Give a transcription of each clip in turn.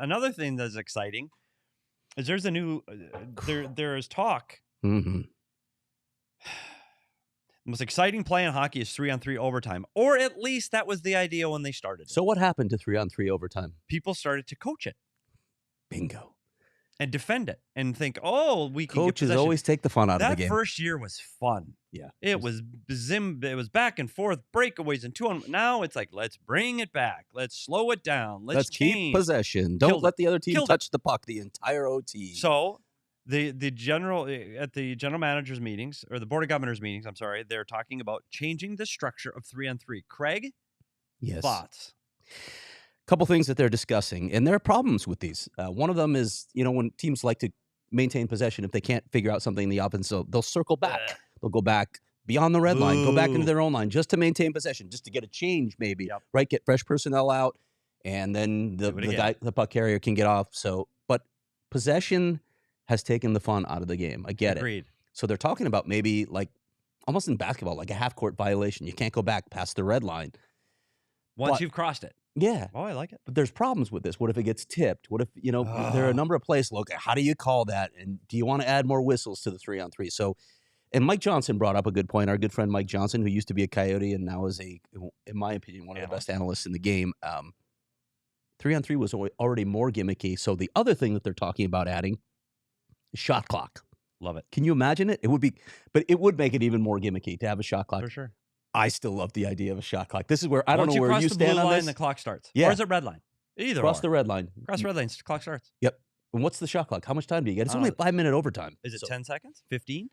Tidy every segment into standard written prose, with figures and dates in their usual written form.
another thing that's exciting is there's a new there is talk. Mm-hmm. The most exciting play in hockey is 3-on-3 overtime, or at least that was the idea when they started. So what happened to 3-on-3 overtime? People started to coach it. Bingo. And defend it and think, oh, we can Coaches get always take the fun out of the game. That first year was fun. Yeah. It was back and forth, breakaways and 2-on. Now it's like, let's bring it back. Let's slow it down. Let's keep possession. Don't let the other team touch the puck the entire OT. So the general managers meetings, or the board of governors meetings, I'm sorry, they're talking about changing the structure of 3-on-3. Craig, yes. Thoughts? Couple things that they're discussing, and there are problems with these. One of them is, when teams like to maintain possession, if they can't figure out something in the offense, so they'll circle back. They'll go back beyond the red line, go back into their own line just to maintain possession, just to get a change maybe, right? Get fresh personnel out, and then the puck carrier can get off. So, but possession has taken the fun out of the game. I get it. So they're talking about maybe like almost in basketball, like a half-court violation. You can't go back past the red line. Once you've crossed it. Yeah. Oh, I like it. But there's problems with this. What if it gets tipped? What if, there are a number of plays. Look, how do you call that? And do you want to add more whistles to the 3-on-3? So, and Mike Johnson brought up a good point. Our good friend Mike Johnson, who used to be a Coyote and now is in my opinion, one of the best analysts in the game. 3-on-3 was already more gimmicky. So the other thing that they're talking about adding is shot clock. Love it. Can you imagine it? It would make it even more gimmicky to have a shot clock. For sure. I still love the idea of a shot clock. This is where I don't know where you stand on this. Once you cross the blue line, the clock starts. Yeah. Or is it red line? Either Cross the red line. Cross the red line, clock starts. Yep. And what's the shot clock? How much time do you get? It's only a 5-minute overtime. Is it 10 seconds? 15?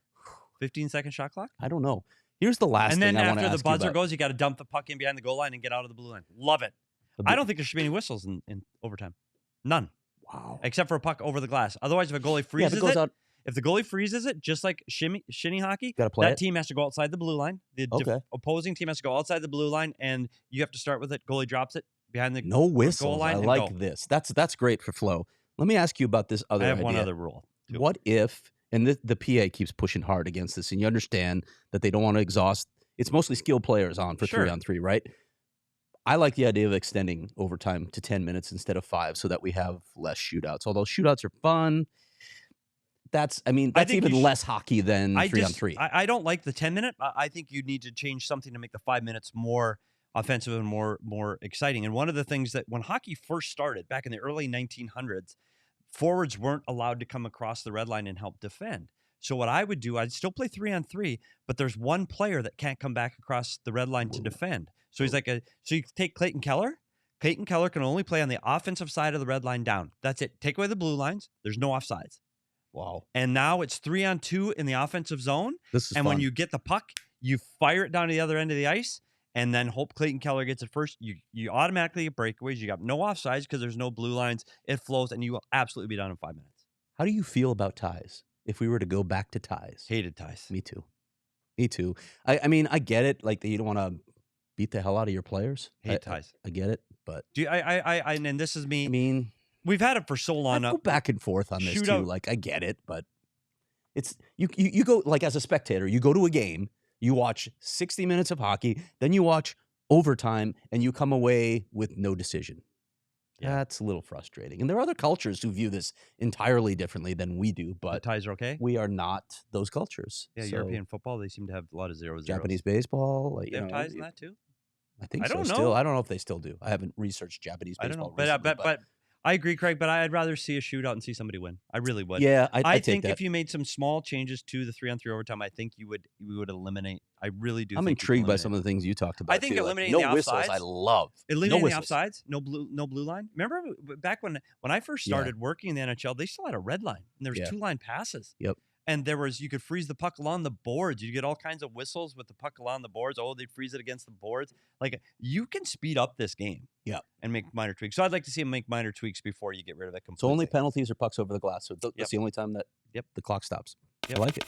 15-second shot clock? I don't know. Here's the last thing I want to ask you about. And then after the buzzer goes, you got to dump the puck in behind the goal line and get out of the blue line. Love it. I don't think there should be any whistles in overtime. None. Wow. Except for a puck over the glass. Otherwise, if a goalie freezes if the goalie freezes it, just like shinny hockey, that team has to go outside the blue line. The opposing team has to go outside the blue line, and you have to start with it. Goalie drops it behind the no whistles. Goal line. I like this. That's great for flow. Let me ask you about this other idea. I have one other rule. What if, and the PA keeps pushing hard against this, and you understand that they don't want to exhaust. It's mostly skilled players on for 3-on-3, right? I like the idea of extending overtime to 10 minutes instead of 5 so that we have less shootouts. Although shootouts are fun. That's even less hockey than 3-on-3. I don't like the 10-minute. I think you need to change something to make the 5 minutes more offensive and more exciting. And one of the things that when hockey first started back in the early 1900s, forwards weren't allowed to come across the red line and help defend. So what I would do, I'd still play 3-on-3, but there's one player that can't come back across the red line to defend. So he's so you take Clayton Keller. Clayton Keller can only play on the offensive side of the red line down. That's it. Take away the blue lines. There's no offsides. Wow. And now it's 3-on-2 in the offensive zone. This is fun. When you get the puck, you fire it down to the other end of the ice and then hope Clayton Keller gets it first. You automatically get breakaways. You got no offsides because there's no blue lines. It flows, and you will absolutely be done in 5 minutes. How do you feel about ties? If we were to go back to ties. Hated ties. Me too. I mean, I get it. Like, you don't want to beat the hell out of your players. Hate ties. I get it, but and this is me. I mean, we've had it for so long. I go back and forth on this too. Like, I get it, but it's you go, like, as a spectator, you go to a game, you watch 60 minutes of hockey, then you watch overtime, and you come away with no decision. Yeah. That's a little frustrating. And there are other cultures who view this entirely differently than we do, but the ties are okay. We are not those cultures. Yeah, so, European football, they seem to have a lot of 0-0. Japanese baseball, like, they have ties in that too. I think so. Still, I don't know if they still do. I haven't researched Japanese baseball. I don't know, but I agree, Craig. But I'd rather see a shootout and see somebody win. I really would. Yeah, I think if you made some small changes to the 3-on-3 overtime, I think we would eliminate. I really do. I'm intrigued by some of the things you talked about. I think eliminating no the whistles. offsides. I love eliminating the offsides. No blue line. Remember back when I first started working in the NHL, they still had a red line and there was 2-line passes. Yep. And you could freeze the puck along the boards. You get all kinds of whistles with the puck along the boards. Oh, they'd freeze it against the boards. Like, you can speed up this game. Yeah. And make minor tweaks. So I'd like to see them make minor tweaks before you get rid of it completely. So only penalties or pucks over the glass. So that's the only time that the clock stops. I like it.